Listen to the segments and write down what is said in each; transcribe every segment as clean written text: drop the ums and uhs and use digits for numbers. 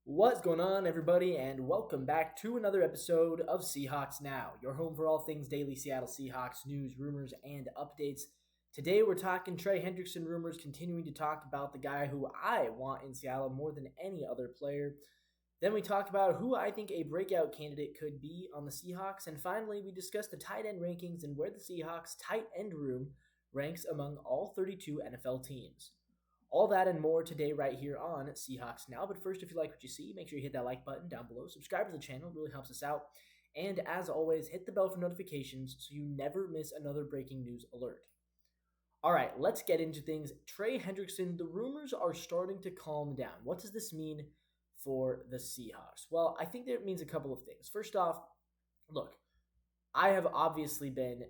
What's going on, everybody, and welcome back to another episode of Seahawks Now, your home for all things daily Seattle Seahawks news, rumors, and updates. Today, we're talking Trey Hendrickson rumors, continuing to talk about the guy who I want in Seattle more than any other player. Then we talk about who I think a breakout candidate could be on the Seahawks, and finally, we discuss the tight end rankings and where the Seahawks tight end room ranks among all 32 NFL teams. All that and more today right here on Seahawks Now. But first, if you like what you see, make sure you hit that like button down below. Subscribe to the channel. It really helps us out. And as always, hit the bell for notifications so you never miss another breaking news alert. All right, let's get into things. Trey Hendrickson, the rumors are starting to calm down. What does this mean for the Seahawks? Well, I think that it means a couple of things. First off, look, I have obviously been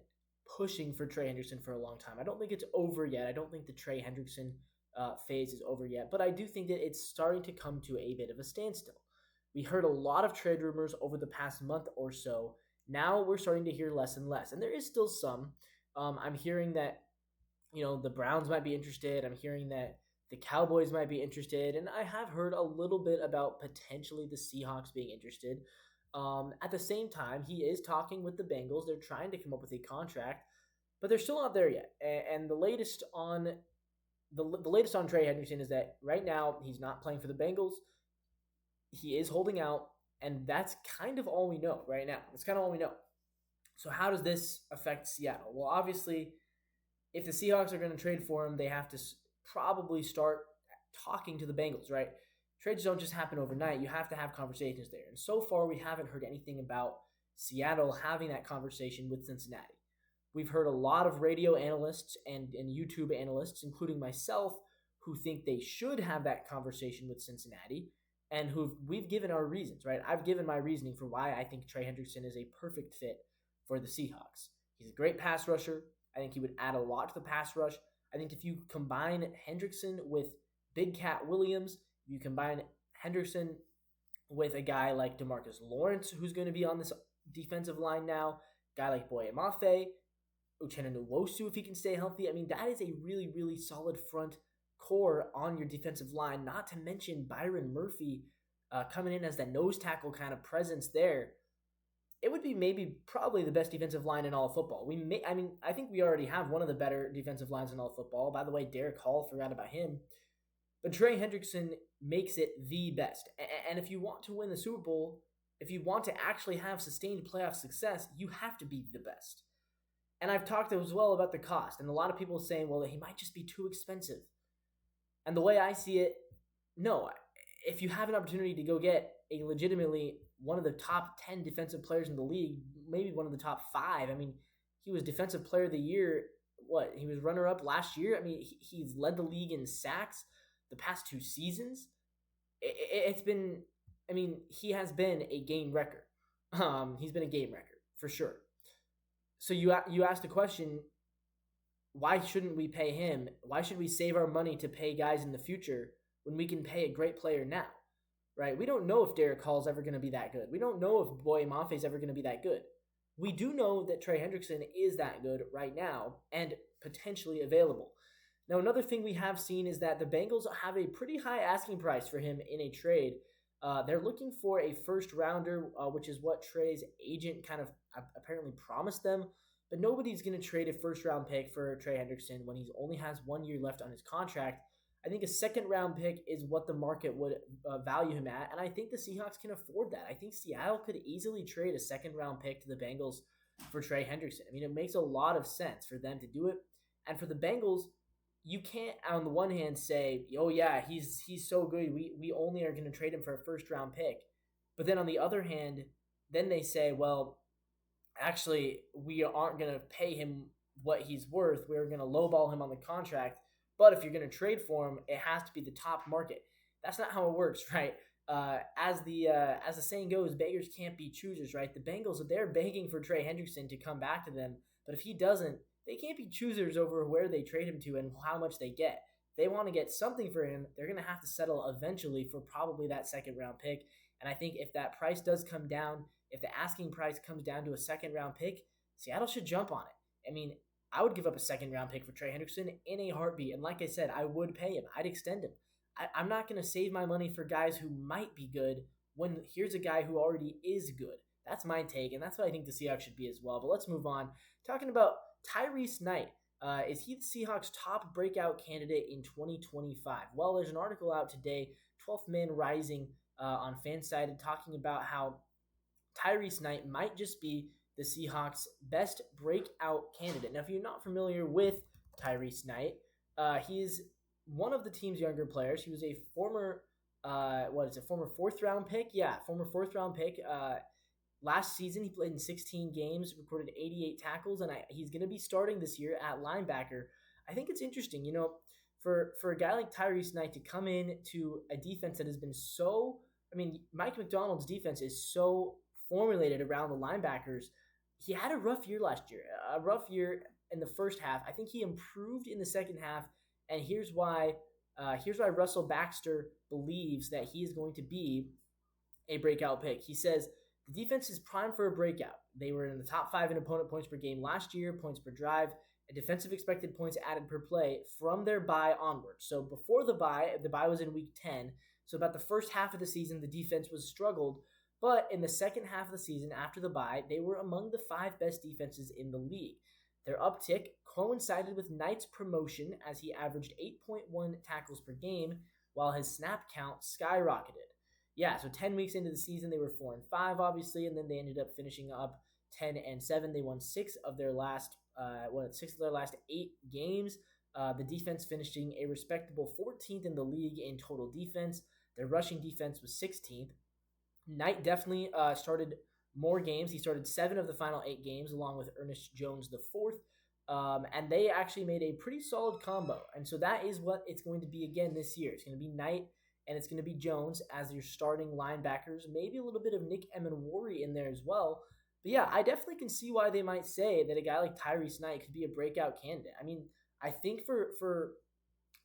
pushing for Trey Hendrickson for a long time. I don't think it's over yet. I don't think the Trey Hendrickson phase is over yet, but I do think that it's starting to come to a bit of a standstill. We heard a lot of trade rumors over the past month or so. Now we're starting to hear less and less, and there is still some. I'm hearing that the Browns might be interested. I'm hearing that the Cowboys might be interested, and I have heard a little bit about potentially the Seahawks being interested. At the same time, he is talking with the Bengals. They're trying to come up with a contract, but they're still not there yet. And the latest on Trey Hendrickson is that right now he's not playing for the Bengals. He is holding out, and that's kind of all we know right now. That's kind of all we know. So how does this affect Seattle? Well, obviously, if the Seahawks are going to trade for him, they have to probably start talking to the Bengals, right? Trades don't just happen overnight. You have to have conversations there. And so far, we haven't heard anything about Seattle having that conversation with Cincinnati. We've heard a lot of radio analysts and YouTube analysts, including myself, who think they should have that conversation with Cincinnati, and we've given our reasons, right? I've given my reasoning for why I think Trey Hendrickson is a perfect fit for the Seahawks. He's a great pass rusher. I think he would add a lot to the pass rush. I think if you combine Hendrickson with Big Cat Williams, you combine Hendrickson with a guy like DeMarcus Lawrence, who's going to be on this defensive line now, a guy like Boye Mafe, Uchenna Nwosu, if he can stay healthy. I mean, that is a really, really solid front core on your defensive line, not to mention Byron Murphy coming in as that nose tackle kind of presence there. It would be probably the best defensive line in all of football. I think we already have one of the better defensive lines in all of football. By the way, Derek Hall, forgot about him. But Trey Hendrickson makes it the best. And if you want to win the Super Bowl, if you want to actually have sustained playoff success, you have to be the best. And I've talked as well about the cost, and a lot of people saying, well, he might just be too expensive. And the way I see it, no. If you have an opportunity to go get a legitimately one of the top 10 defensive players in the league, maybe one of the top 5. I mean, he was Defensive Player of the Year. He was runner-up last year. I mean, he's led the league in sacks the past 2 seasons. He has been a game wrecker. He's been a game wrecker, for sure. So you asked the question, why shouldn't we pay him? Why should we save our money to pay guys in the future when we can pay a great player now, right? We don't know if Derek Hall's ever going to be that good. We don't know if Boye Mafe's ever going to be that good. We do know that Trey Hendrickson is that good right now and potentially available. Now, another thing we have seen is that the Bengals have a pretty high asking price for him in a trade. They're looking for a first-rounder, which is what Trey's agent kind of apparently promised them. But nobody's going to trade a first-round pick for Trey Hendrickson when he only has 1 year left on his contract. I think a second-round pick is what the market would value him at, and I think the Seahawks can afford that. I think Seattle could easily trade a second-round pick to the Bengals for Trey Hendrickson. I mean, it makes a lot of sense for them to do it. And for the Bengals, you can't, on the one hand, say, oh, yeah, he's so good. We only are going to trade him for a first-round pick. But then on the other hand, then they say, well, actually, we aren't going to pay him what he's worth. We're going to lowball him on the contract. But if you're going to trade for him, it has to be the top market. That's not how it works, right? As the saying goes, beggars can't be choosers, right? The Bengals, they're begging for Trey Hendrickson to come back to them. But if he doesn't, they can't be choosers over where they trade him to and how much they get. If they want to get something for him, they're going to have to settle eventually for probably that second-round pick. And I think if that price does come down, if the asking price comes down to a second-round pick, Seattle should jump on it. I mean, I would give up a second-round pick for Trey Hendrickson in a heartbeat. And like I said, I would pay him. I'd extend him. I'm not going to save my money for guys who might be good when here's a guy who already is good. That's my take, and that's what I think the Seahawks should be as well. But let's move on. Talking about Tyrese Knight. Is he the Seahawks' top breakout candidate in 2025? Well, there's an article out today, 12th Man Rising on Fansided, talking about how Tyrese Knight might just be the Seahawks' best breakout candidate. Now, if you're not familiar with Tyrese Knight, he's one of the team's younger players. He was a former, former fourth round pick? Yeah, former fourth round pick. Last season, he played in 16 games, recorded 88 tackles, and he's going to be starting this year at linebacker. I think it's interesting, for a guy like Tyrese Knight to come in to a defense that has been so, Mike McDonald's defense is so formulated around the linebackers. He had a rough year last year, a rough year in the first half. I think he improved in the second half, and here's why Russell Baxter believes that he is going to be a breakout pick. He says, the defense is primed for a breakout. They were in the top 5 in opponent points per game last year, points per drive, and defensive expected points added per play from their bye onward. So before the bye was in week 10. So about the first half of the season, the defense was struggled. But in the second half of the season, after the bye, they were among the 5 best defenses in the league. Their uptick coincided with Knight's promotion as he averaged 8.1 tackles per game, while his snap count skyrocketed. Yeah, so 10 weeks into the season, they were 4-5, obviously, and then they ended up finishing up 10-7. They won 6 of their last 8 games. The defense finishing a respectable 14th in the league in total defense. Their rushing defense was 16th. Knight definitely started more games. He started 7 of the final 8 games, along with Ernest Jones IV. And they actually made a pretty solid combo. And so that is what it's going to be again this year. It's going to be Knight and it's going to be Jones as your starting linebackers. Maybe a little bit of Nick Emenwari in there as well. But yeah, I definitely can see why they might say that a guy like Tyrese Knight could be a breakout candidate. I think for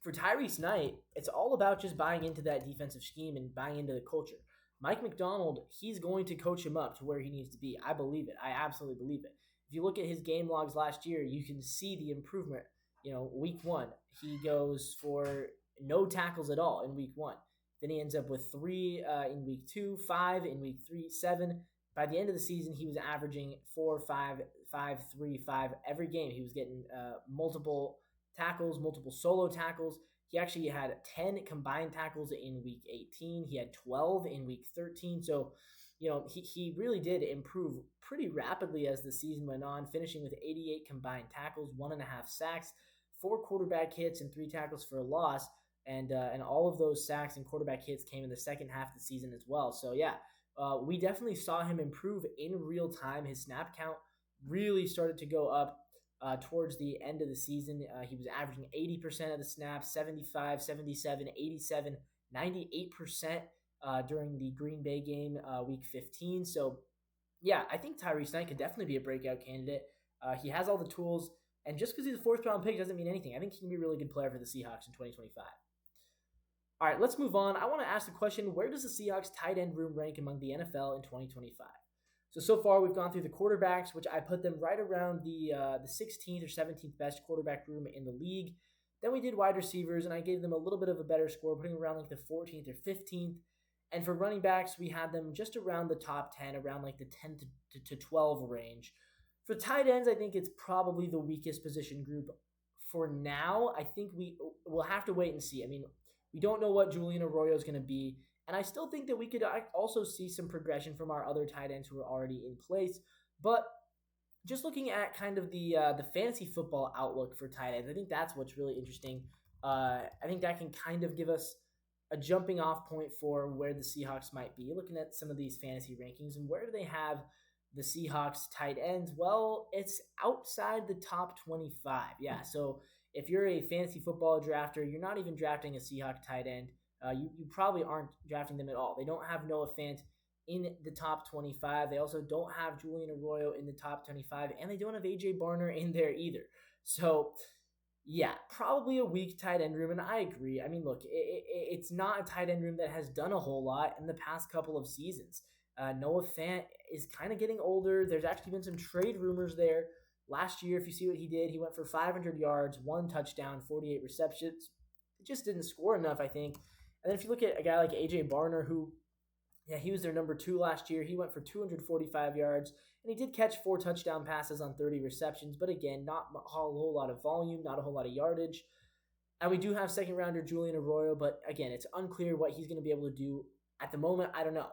Tyrese Knight, it's all about just buying into that defensive scheme and buying into the culture. Mike McDonald, he's going to coach him up to where he needs to be. I believe it. I absolutely believe it. If you look at his game logs last year, you can see the improvement. Week 1, he goes for no tackles at all in week 1. Then he ends up with 3 in week 2, 5 in week 3, 7. By the end of the season, he was averaging 4, 5, 5, 3, 5 every game. He was getting multiple tackles, multiple solo tackles. He actually had 10 combined tackles in week 18. He had 12 in week 13. So, he really did improve pretty rapidly as the season went on, finishing with 88 combined tackles, 1.5 sacks, 4 quarterback hits, and 3 tackles for a loss. And all of those sacks and quarterback hits came in the second half of the season as well. So, yeah, we definitely saw him improve in real time. His snap count really started to go up towards the end of the season. He was averaging 80% of the snaps, 75, 77, 87, 98% during the Green Bay game week 15. So, yeah, I think Tyrese Knight could definitely be a breakout candidate. He has all the tools, and just because he's a 4th-round pick doesn't mean anything. I think he can be a really good player for the Seahawks in 2025. All right, let's move on. I want to ask the question, where does the Seahawks tight end room rank among the NFL in 2025? So far we've gone through the quarterbacks, which I put them right around the 16th or 17th best quarterback room in the league. Then we did wide receivers, and I gave them a little bit of a better score, putting them around like the 14th or 15th. And for running backs, we had them just around the top 10, around like the 10 to 12 range. For tight ends, I think it's probably the weakest position group for now. I think we'll have to wait and see. We don't know what Julian Arroyo is going to be, and I still think that we could also see some progression from our other tight ends who are already in place. But just looking at kind of the fantasy football outlook for tight ends, I think that's what's really interesting. I think that can kind of give us a jumping off point for where the Seahawks might be. Looking at some of these fantasy rankings, and where do they have the Seahawks tight ends? Well, it's outside the top 25. Yeah, so if you're a fantasy football drafter, you're not even drafting a Seahawks tight end. You probably aren't drafting them at all. They don't have Noah Fant in the top 25. They also don't have Julian Arroyo in the top 25, and they don't have A.J. Barner in there either. So, yeah, probably a weak tight end room, and I agree. Look, it's not a tight end room that has done a whole lot in the past couple of seasons. Noah Fant is kind of getting older. There's actually been some trade rumors there. Last year, if you see what he did, he went for 500 yards, 1 touchdown, 48 receptions. It just didn't score enough, I think. And then if you look at a guy like A.J. Barner, who, yeah, he was their number 2 last year. He went for 245 yards, and he did catch 4 touchdown passes on 30 receptions. But again, not a whole lot of volume, not a whole lot of yardage. And we do have second rounder Julian Arroyo, but again, it's unclear what he's going to be able to do at the moment. I don't know.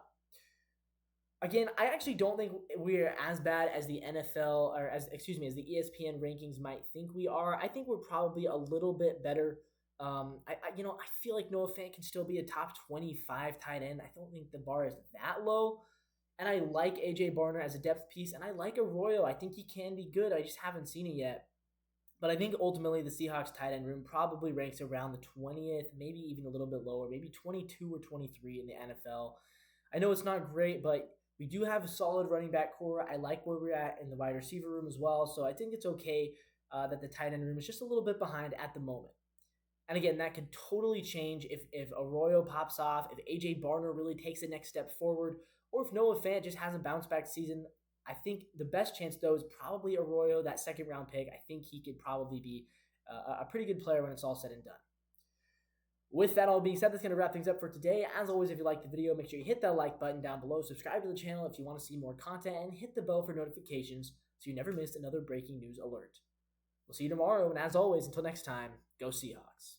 Again, I actually don't think we're as bad as the NFL, or as the ESPN rankings might think we are. I think we're probably a little bit better. I feel like Noah Fant can still be a top 25 tight end. I don't think the bar is that low. And I like A.J. Barner as a depth piece, and I like Arroyo. I think he can be good. I just haven't seen it yet. But I think ultimately the Seahawks tight end room probably ranks around the 20th, maybe even a little bit lower, maybe 22 or 23 in the NFL. I know it's not great, but we do have a solid running back core. I like where we're at in the wide receiver room as well. So I think it's okay that the tight end room is just a little bit behind at the moment. And again, that could totally change if Arroyo pops off, if A.J. Barner really takes the next step forward, or if Noah Fant just has a bounce-back season. I think the best chance, though, is probably Arroyo, that second-round pick. I think he could probably be a pretty good player when it's all said and done. With that all being said, that's going to wrap things up for today. As always, if you liked the video, make sure you hit that like button down below, subscribe to the channel if you want to see more content, and hit the bell for notifications so you never miss another breaking news alert. We'll see you tomorrow, and as always, until next time, go Seahawks.